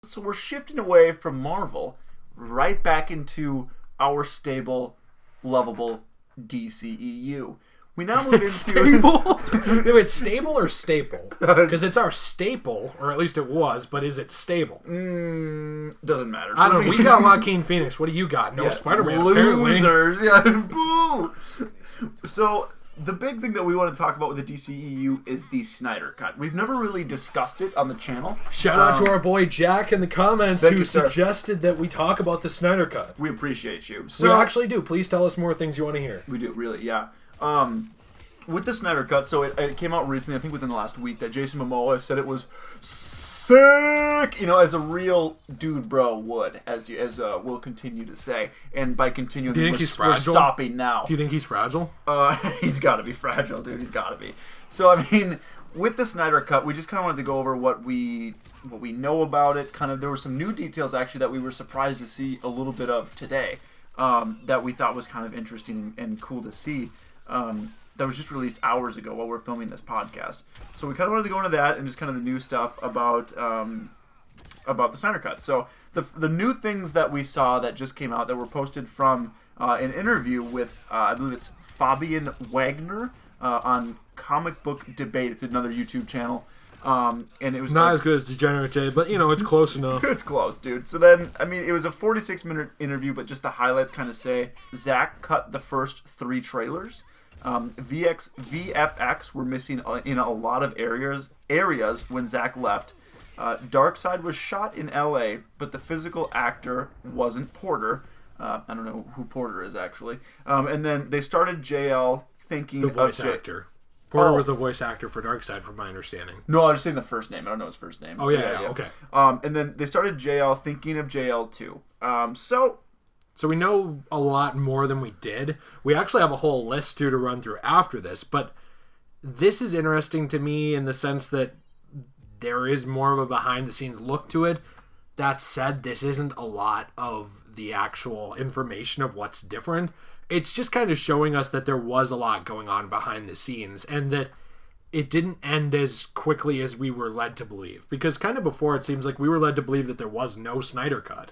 So we're shifting away from Marvel right back into our stable, lovable DCEU. We now move into... Stable? It's stable or staple? Because it's our staple, or at least it was, but is it stable? Doesn't matter. I don't know. We got Joaquin Phoenix. What do you got? No Spider-Man, losers. Yeah, boo! So... the big thing that we want to talk about with the DCEU is the Snyder Cut. We've never really discussed it on the channel. Shout out to our boy Jack in the comments who suggested that we talk about the Snyder Cut. We appreciate you. So, we actually do. Please tell us more things you want to hear. We do, really, yeah. With the Snyder Cut, so it came out recently, I think within the last week, that Jason Momoa said it was sick, as a real dude bro would, as we'll continue to say. And by continuing, do you think he's fragile? We're stopping now. Do you think he's fragile? He's got to be fragile, dude. He's got to be. So, I mean, with the Snyder Cut, we just kind of wanted to go over what we know about it. Kind of, there were some new details, actually, that we were surprised to see a little bit of today that we thought was kind of interesting and cool to see. That was just released hours ago while we're filming this podcast. So we kind of wanted to go into that and just kind of the new stuff about the Snyder Cut. So the new things that we saw that just came out that were posted from an interview with, I believe it's Fabian Wagner on Comic Book Debate. It's another YouTube channel. And it was not as good as Degenerate J, but it's close enough. It's close, dude. So then, I mean, it was a 46-minute interview, but just the highlights kind of say Zack cut the first 3 trailers. VFX were missing in a lot of areas when Zack left. Darkseid was shot in LA, but the physical actor wasn't Porter. I don't know who Porter is, actually. And then they started JL thinking the voice actor. Porter was the voice actor for Darkseid, from my understanding. No, I was saying the first name. I don't know his first name. Oh, yeah, okay. And then they started JL thinking of JL too. So we know a lot more than we did. We actually have a whole list to run through after this, but this is interesting to me in the sense that there is more of a behind-the-scenes look to it. That said, this isn't a lot of the actual information of what's different. It's just kind of showing us that there was a lot going on behind the scenes and that it didn't end as quickly as we were led to believe. Because kind of before, it seems like we were led to believe that there was no Snyder Cut.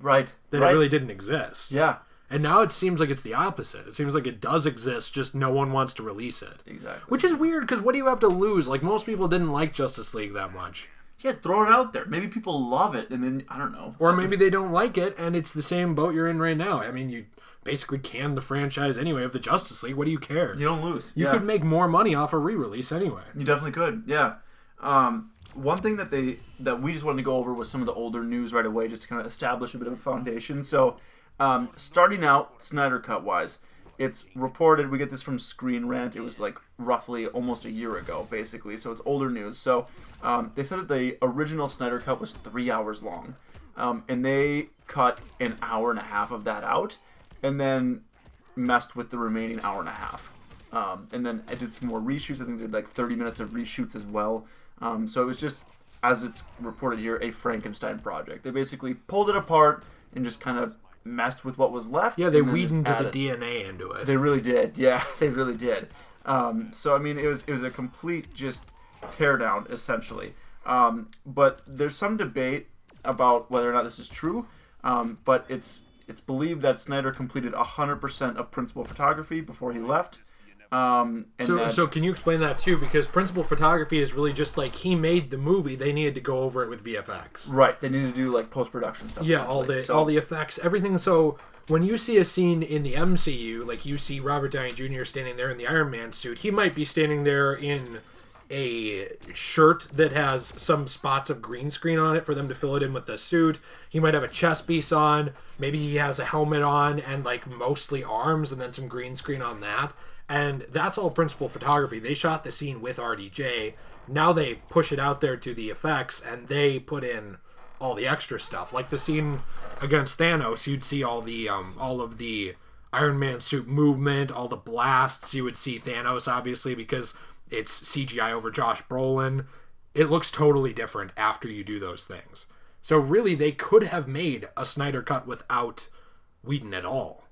Right. That it really didn't exist. Yeah. And now it seems like it's the opposite. It seems like it does exist, just no one wants to release it. Exactly. Which is weird, because what do you have to lose? Like, most people didn't like Justice League that much. Yeah, throw it out there. Maybe people love it, and then, I don't know. Or maybe they don't like it, and it's the same boat you're in right now. I mean, you basically canned the franchise anyway of the Justice League. What do you care? You don't lose. You could make more money off a re-release anyway. You definitely could, yeah. One thing that we just wanted to go over was some of the older news right away, just to kind of establish a bit of a foundation. So, starting out Snyder Cut wise, it's reported, we get this from Screen Rant, it was like roughly almost a year ago, basically, so it's older news. So, they said that the original Snyder Cut was 3 hours long, and they cut an hour and a half of that out, and then messed with the remaining hour and a half. And then I did some more reshoots. I think they did like 30 minutes of reshoots as well. So it was just, as it's reported here, a Frankenstein project. They basically pulled it apart and just kind of messed with what was left. Yeah, they Whedoned the DNA into it. They really did. Yeah, they really did. So I mean, it was a complete just teardown essentially. But there's some debate about whether or not this is true. But it's believed that Snyder completed 100% of principal photography before he left. So can you explain that too? Because principal photography is really just like he made the movie. They needed to go over it with VFX. Right. They needed to do like post-production stuff. Yeah, all the effects, everything. So when you see a scene in the MCU, like you see Robert Downey Jr. standing there in the Iron Man suit, he might be standing there in a shirt that has some spots of green screen on it for them to fill it in with the suit. He might have a chest piece on. Maybe he has a helmet on and like mostly arms and then some green screen on that. And that's all principal photography. They shot the scene with RDJ. Now they push it out there to the effects, and they put in all the extra stuff. Like the scene against Thanos, you'd see all of the Iron Man suit movement, all the blasts. You would see Thanos, obviously, because it's CGI over Josh Brolin. It looks totally different after you do those things. So really, they could have made a Snyder Cut without Whedon at all.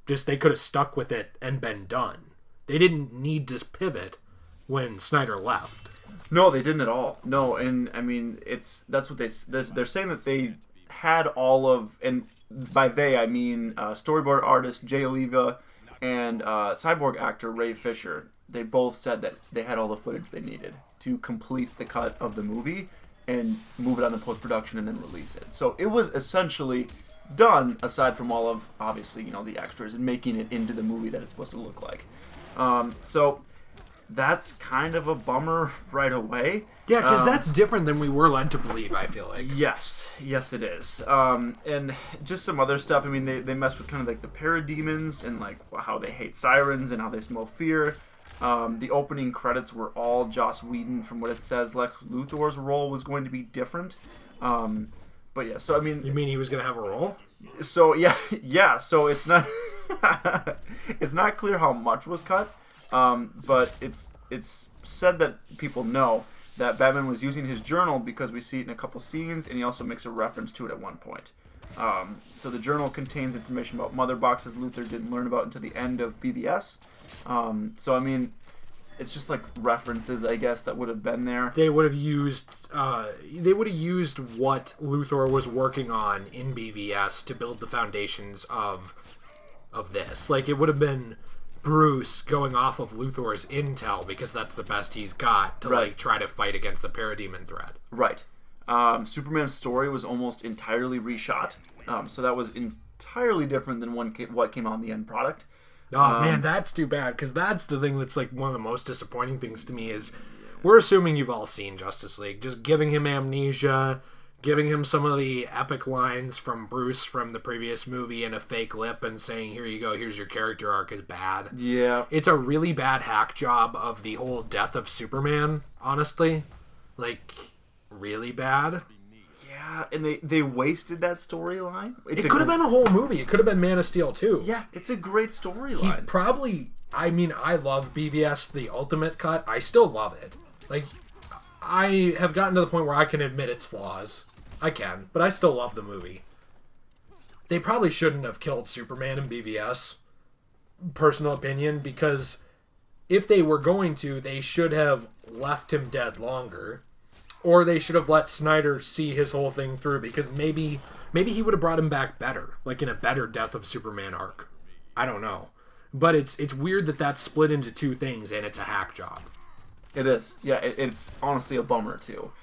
Just they could have stuck with it and been done. They didn't need to pivot when Snyder left. No, they didn't at all. No, and I mean that's what they're saying, that they had all of, and by they I mean storyboard artist Jay Oliva and Cyborg actor Ray Fisher. They both said that they had all the footage they needed to complete the cut of the movie and move it on to post-production and then release it. So it was essentially done, aside from all of, obviously, the extras and making it into the movie that it's supposed to look like. So that's kind of a bummer right away. Yeah, because that's different than we were led to believe, I feel like. Yes, it is. And just some other stuff. I mean, they mess with kind of like the parademons and like how they hate sirens and how they smell fear. The opening credits were all Joss Whedon, from what it says. Lex Luthor's role was going to be different. But yeah, so I mean... You mean he was going to have a role? So, yeah, so it's not... it's not clear how much was cut, but it's said that people know that Batman was using his journal because we see it in a couple scenes, and he also makes a reference to it at one point. So the journal contains information about mother boxes Luthor didn't learn about until the end of BVS. So I mean, it's just like references, I guess, that would have been there. They would have used what Luthor was working on in BVS to build the foundations of this. Like, it would have been Bruce going off of Luthor's intel, because that's the best he's got to like try to fight against the parademon threat. Right. Superman's story was almost entirely reshot, so that was entirely different than what came out in the end product. Oh man, that's too bad, because that's the thing that's like one of the most disappointing things to me is, we're assuming you've all seen Justice League, just giving him amnesia, giving him some of the epic lines from Bruce from the previous movie in a fake lip and saying, here you go, here's your character arc, is bad. Yeah. It's a really bad hack job of the whole death of Superman, honestly. Like, really bad. Yeah, and they wasted that storyline. It could have been a whole movie. It could have been Man of Steel too. Yeah, it's a great storyline. I love BVS, the Ultimate Cut. I still love it. Like, I have gotten to the point where I can admit its flaws. I can, but I still love the movie. They probably shouldn't have killed Superman in BVS. Personal opinion, because if they were going to, they should have left him dead longer. Or they should have let Snyder see his whole thing through, because maybe he would have brought him back better, like in a better Death of Superman arc. I don't know. But it's weird that that's split into two things, and it's a hack job. It is. Yeah, it's honestly a bummer, too.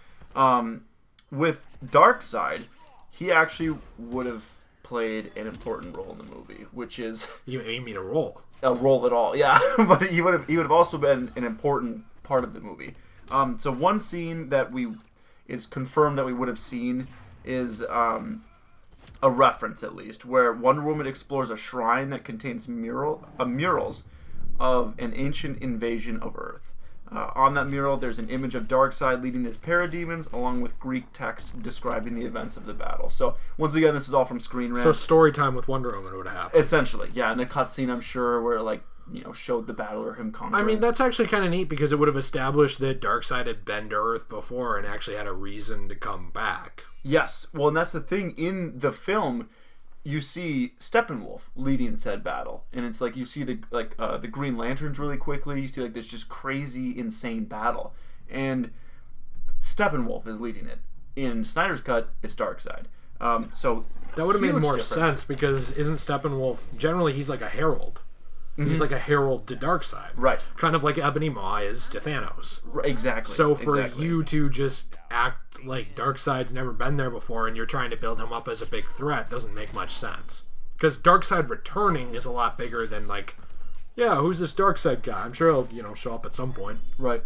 With Darkseid, he actually would have played an important role in the movie, which is... You mean a role? A role at all, yeah. But he would have also been an important part of the movie. So one scene that is confirmed that we would have seen is a reference, at least, where Wonder Woman explores a shrine that contains murals of an ancient invasion of Earth. On that mural, there's an image of Darkseid leading his parademons, along with Greek text describing the events of the battle. So, once again, this is all from Screen Rant. So, story time with Wonder Woman would happen. Essentially, yeah, in a cutscene, I'm sure, where, like, showed the battle or him conquering. I mean, that's actually kind of neat, because it would have established that Darkseid had been to Earth before and actually had a reason to come back. Yes. Well, and that's the thing. In the film, you see Steppenwolf leading said battle, and it's like you see the Green Lanterns really quickly. You see like this just crazy, insane battle, and Steppenwolf is leading it. In Snyder's cut, it's Darkseid. So that would have made more difference. sense, because isn't Steppenwolf generally he's like a herald? Mm-hmm. He's like a herald to Darkseid, right? Kind of like Ebony Maw is to Thanos. Exactly. So for you to just act like Darkseid's never been there before, and you're trying to build him up as a big threat, doesn't make much sense. Because Darkseid returning is a lot bigger than like, yeah, who's this Darkseid guy? I'm sure he'll show up at some point. Right.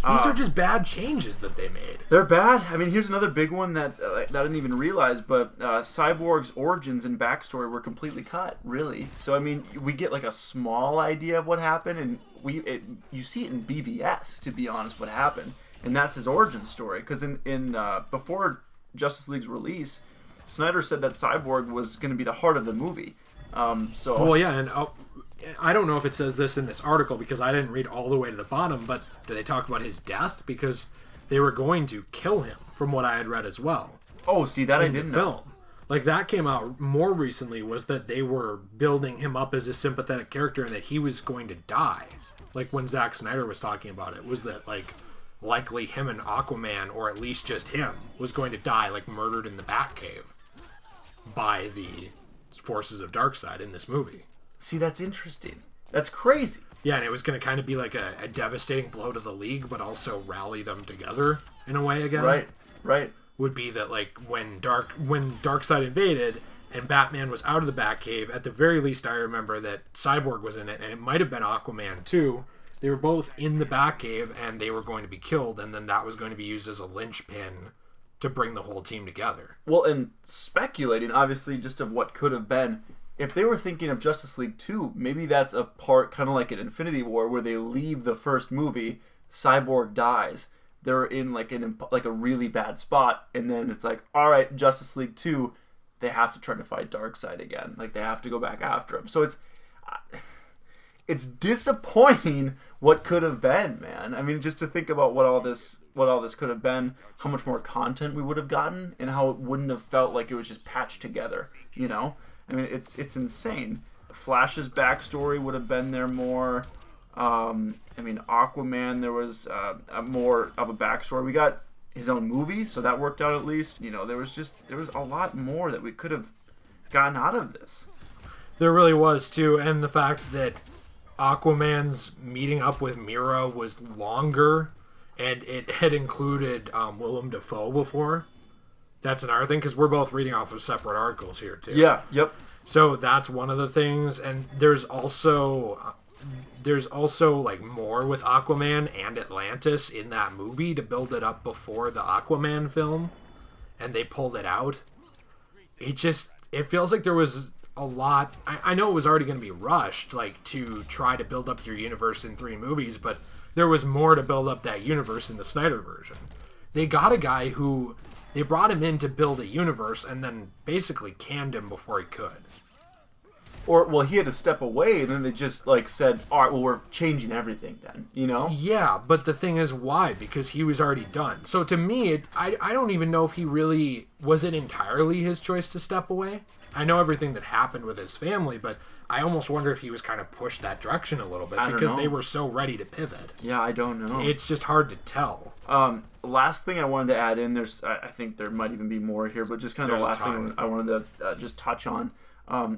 These are just bad changes that they made. They're bad. I mean, here's another big one that I didn't even realize, but Cyborg's origins and backstory were completely cut, really. So, I mean, we get like a small idea of what happened, and you see it in BVS, to be honest, what happened. And that's his origin story. Because in before Justice League's release, Snyder said that Cyborg was going to be the heart of the movie. Well, yeah, and I don't know if it says this in this article, because I didn't read all the way to the bottom, but did they talk about his death? Because they were going to kill him, from what I had read as well. Oh, see, that I didn't know. Like, that came out more recently, was that they were building him up as a sympathetic character and that he was going to die. Like, when Zack Snyder was talking about it, was that, like, likely him and Aquaman, or at least just him, was going to die, like, murdered in the Batcave by the forces of Darkseid in this movie. See, that's interesting. That's crazy. Yeah, and it was going to kind of be like a devastating blow to the League, but also rally them together in a way again. Right. Would be that, like, when Darkseid invaded and Batman was out of the Batcave, at the very least I remember that Cyborg was in it, and it might have been Aquaman too. They were both in the Batcave, and they were going to be killed, and then that was going to be used as a linchpin to bring the whole team together. Well, and speculating, obviously, just of what could have been, if they were thinking of Justice League 2, maybe that's a part, kind of like an Infinity War, where they leave the first movie, Cyborg dies, they're in like a really bad spot, and then it's like, all right, Justice League 2, they have to try to fight Darkseid again. Like, they have to go back after him. So it's disappointing what could have been, man. I mean, just to think about what all this could have been, how much more content we would have gotten, and how it wouldn't have felt like it was just patched together, you know? I mean, it's insane. Flash's backstory would have been there more. I mean, Aquaman, there was a more of a backstory. We got his own movie, so that worked out at least. You know, there was a lot more that we could have gotten out of this. There really was, too, and the fact that Aquaman's meeting up with Mira was longer, and it had included Willem Dafoe before. That's another thing, because we're both reading off of separate articles here, too. Yeah, yep. So that's one of the things, and there's also like more with Aquaman and Atlantis in that movie to build it up before the Aquaman film, and they pulled it out. It feels like there was a lot. I know it was already going to be rushed, like, to try to build up your universe in 3 movies, but there was more to build up that universe in the Snyder version. They got a guy who, they brought him in to build a universe and then basically canned him before he could. Or, well, he had to step away, and then they just, like, said, all right, well, we're changing everything then, you know? Yeah, but the thing is, why? Because he was already done. So to me, I don't even know if he really, was it entirely his choice to step away? I know everything that happened with his family, but I almost wonder if he was kind of pushed that direction a little bit, because they were so ready to pivot. Yeah, I don't know. It's just hard to tell. Last thing I wanted to add in, I think there might even be more here, but just kind of the last thing I wanted to just touch on,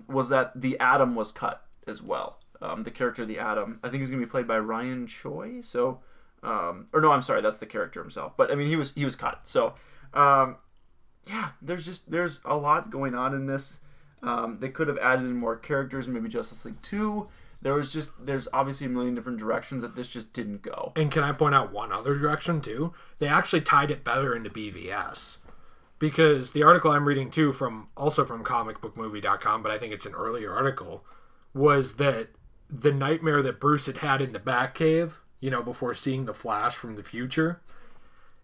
was that the Atom was cut as well. The character, the Atom, I think he's going to be played by Ryan Choi. So, or no, I'm sorry, that's the character himself. But I mean, he was cut. So, yeah, there's a lot going on in this. They could have added in more characters, maybe Justice League 2. There's obviously a million different directions that this just didn't go. And can I point out one other direction too? They actually tied it better into BVS. Because the article I'm reading too, also from comicbookmovie.com, but I think it's an earlier article, was that the nightmare that Bruce had in the Batcave, you know, before seeing the Flash from the future,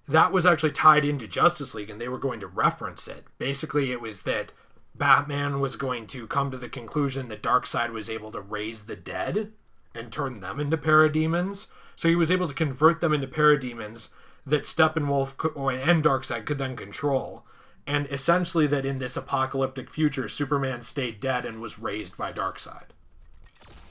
that was actually tied into Justice League, and they were going to reference it. Basically, it was that Batman was going to come to the conclusion that Darkseid was able to raise the dead and turn them into parademons. So he was able to convert them into parademons that Steppenwolf and Darkseid could then control. And essentially that in this apocalyptic future, Superman stayed dead and was raised by Darkseid.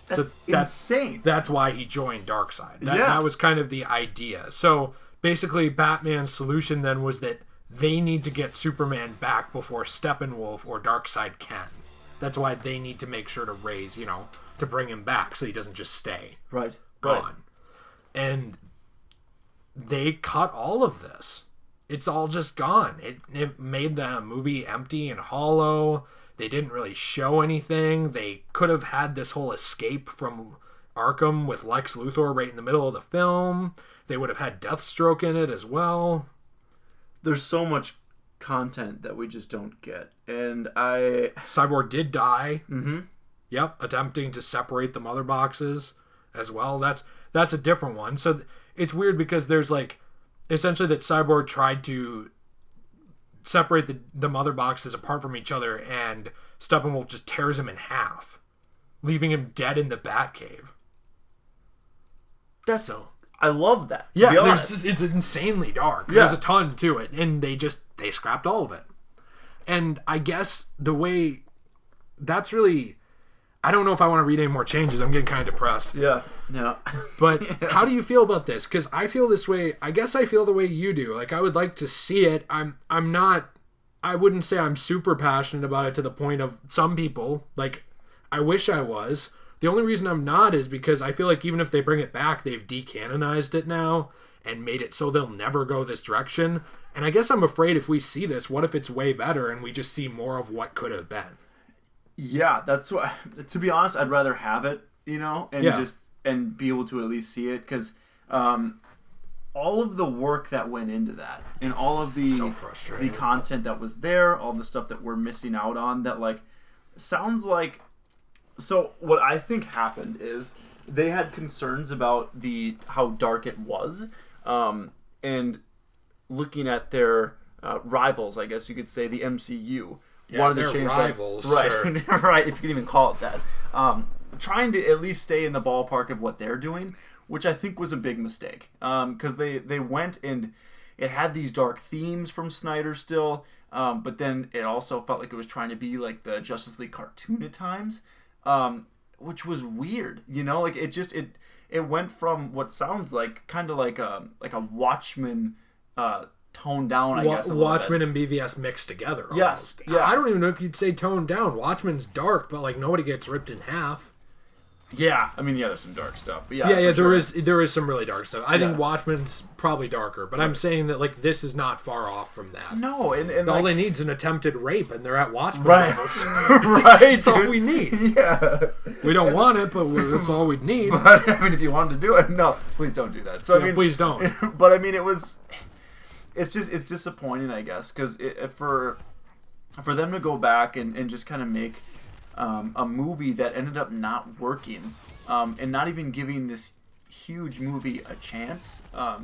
That's insane. That's why he joined Darkseid. That was kind of the idea. So basically Batman's solution then was that they need to get Superman back before Steppenwolf or Darkseid can. That's why they need to make sure to raise, you know, to bring him back so he doesn't just stay gone. And they cut all of this. It's all just gone. It made the movie empty and hollow. They didn't really show anything. They could have had this whole escape from Arkham with Lex Luthor right in the middle of the film. They would have had Deathstroke in it as well. There's so much content that we just don't get. And Cyborg did die. Mm-hmm. Yep, attempting to separate the mother boxes as well. That's a different one. So it's weird because there's like essentially that Cyborg tried to separate the mother boxes apart from each other, and Steppenwolf just tears him in half, leaving him dead in the Batcave. I love that. Yeah, it's insanely dark. Yeah. There's a ton to it, and they scrapped all of it. And I guess the way that's really, I don't know if I want to read any more changes. I'm getting kind of depressed. Yeah. No. But how do you feel about this? Because I feel this way. I guess I feel the way you do. Like, I would like to see it. I'm not. I wouldn't say I'm super passionate about it to the point of some people. Like, I wish I was. The only reason I'm not is because I feel like even if they bring it back, they've decanonized it now and made it so they'll never go this direction. And I guess I'm afraid if we see this, what if it's way better and we just see more of what could have been? Yeah, that's what. To be honest, I'd rather have it, and be able to at least see it, because all of the work that went into that, and all of the content that was there, all the stuff that we're missing out on, that like sounds like. So what I think happened is they had concerns about how dark it was, and looking at their rivals, I guess you could say, the MCU. Yeah, wanted to change rivals, that. Right? Sure. Right, if you can even call it that. Trying to at least stay in the ballpark of what they're doing, which I think was a big mistake. Because they went and it had these dark themes from Snyder still, but then it also felt like it was trying to be like the Justice League cartoon at times, which was weird. Like it went from what sounds like kind of like a Watchmen. Toned down, I guess. Watchmen and BVS mixed together. Almost. Yes. Yeah. I don't even know if you'd say toned down. Watchmen's dark, but like nobody gets ripped in half. Yeah, I mean, there's some dark stuff, but there is some really dark stuff. I think Watchmen's probably darker, but I'm saying that like this is not far off from that. No, and all they need is an attempted rape, and they're at Watchmen. Right, right. That's all we need. Yeah, we don't want it, but that's all we need. But I mean, if you wanted to do it, no, please don't do that. So I mean, please don't. But I mean, it's disappointing, I guess, because for them to go back and just kind of make a movie that ended up not working, and not even giving this huge movie a chance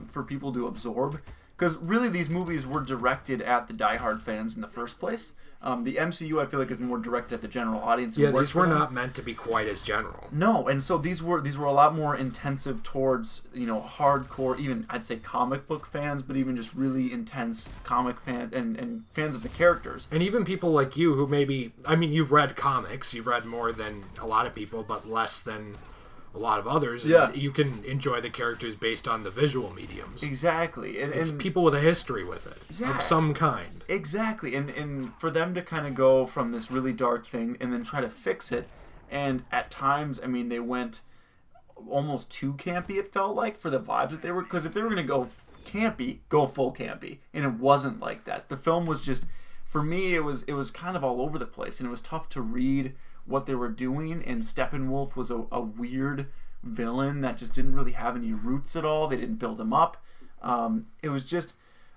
for people to absorb, because really these movies were directed at the diehard fans in the first place. The MCU, I feel like, is more directed at the general audience. Yeah, these were not meant to be quite as general. No, and so these were a lot more intensive towards hardcore, even I'd say comic book fans, but even just really intense comic fans and fans of the characters. And even people like you who maybe, I mean, you've read comics, you've read more than a lot of people, but less than a lot of others. Yeah. You can enjoy the characters based on the visual mediums. Exactly. And it's people with a history with it. Yeah, of some kind. Exactly. And for them to kind of go from this really dark thing and then try to fix it, and at times, I mean, they went almost too campy, it felt like, for the vibes that they were, because if they were going to go campy, go full campy. And it wasn't like that. The film was just, for me, it was kind of all over the place, and it was tough to read what they were doing, and Steppenwolf was a weird villain that just didn't really have any roots at all. They didn't build him up. It was just,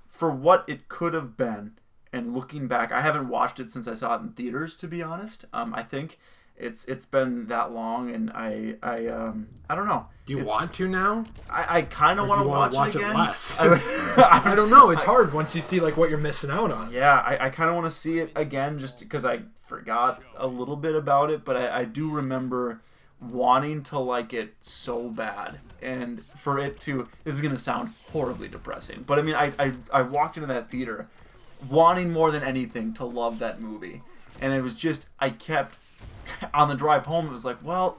for what it could have been, and looking back, I haven't watched it since I saw it in theaters, to be honest. I think it's been that long, and I don't know. Do you want to now? I kind of want to watch it again. Less? I don't know. It's hard once you see like what you're missing out on. Yeah, I kind of want to see it again, just because I forgot a little bit about it, but I do remember wanting to like it so bad, and for it to, this is going to sound horribly depressing, but I mean, I walked into that theater wanting more than anything to love that movie, and it was just, I kept, on the drive home, it was like, well,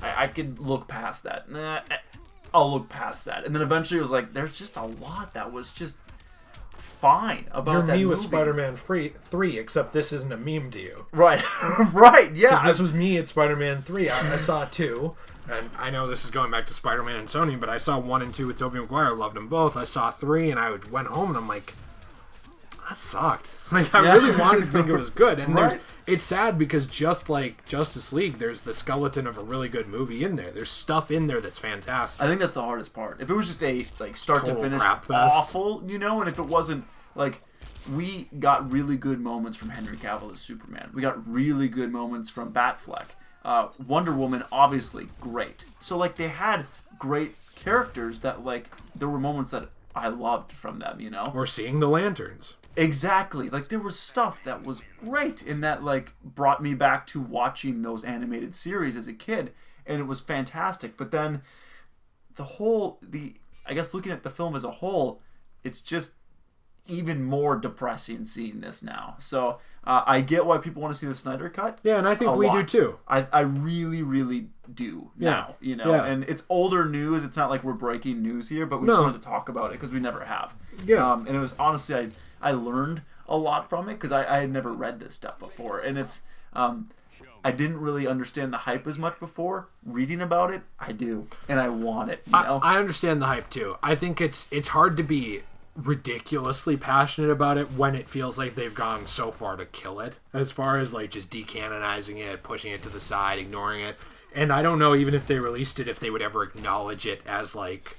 I could look past that. Nah, I'll look past that. And then eventually it was like, there's just a lot that was just fine about You're that movie. You're me with Spider-Man 3, except this isn't a meme to you. Right. Right, yeah. Because this was me at Spider-Man 3. I saw 2, and I know this is going back to Spider-Man and Sony, but I saw 1 and 2 with Tobey Maguire. Loved them both. I saw 3, and I went home, and I'm like, that sucked. Like, I really wanted to think it was good. And right. It's sad because just like Justice League, there's the skeleton of a really good movie in there. There's stuff in there that's fantastic. I think that's the hardest part. If it was just a start Total to finish awful, and if it wasn't like, we got really good moments from Henry Cavill as Superman. We got really good moments from Batfleck. Wonder Woman, obviously great. So like, they had great characters that like, there were moments that I loved from them, Or seeing the Lanterns. Exactly. Like, there was stuff that was great, and that like brought me back to watching those animated series as a kid, and it was fantastic. But then I guess looking at the film as a whole, it's just, even more depressing seeing this now. So I get why people want to see the Snyder Cut. Yeah, and I think we do too. I really, really do now, you know. Yeah. And it's older news. It's not like we're breaking news here, but we just wanted to talk about it because we never have. Yeah. And it was honestly, I learned a lot from it because I had never read this stuff before. And it's, I didn't really understand the hype as much before. Reading about it, I do. And I want it, you know? I understand the hype too. I think it's hard to be ridiculously passionate about it when it feels like they've gone so far to kill it, as far as like just decanonizing it, pushing it to the side, ignoring it. And I don't know, even if they released it, if they would ever acknowledge it as like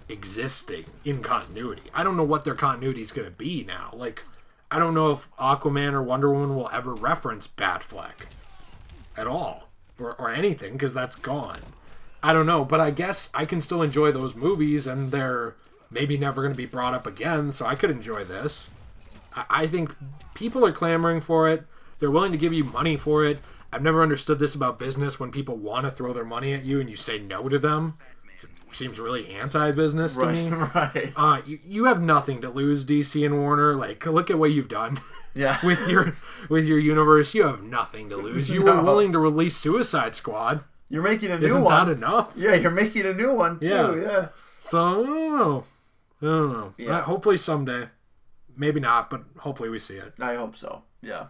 existing in continuity. I don't know what their continuity is going to be now. Like, I don't know if Aquaman or Wonder Woman will ever reference Batfleck at all, or anything, because that's gone. I don't know, but I guess I can still enjoy those movies, and they're maybe never going to be brought up again, so I could enjoy this. I think people are clamoring for it. They're willing to give you money for it. I've never understood this about business, when people want to throw their money at you and you say no to them. It seems really anti-business to me. Right. You have nothing to lose, DC and Warner. Like, look at what you've done. Yeah. with your universe. You have nothing to lose. You were willing to release Suicide Squad. You're making a new Isn't one. Isn't that enough? Yeah, you're making a new one too. Yeah. So, I don't know. Yeah. Hopefully someday. Maybe not, but hopefully we see it. I hope so. Yeah.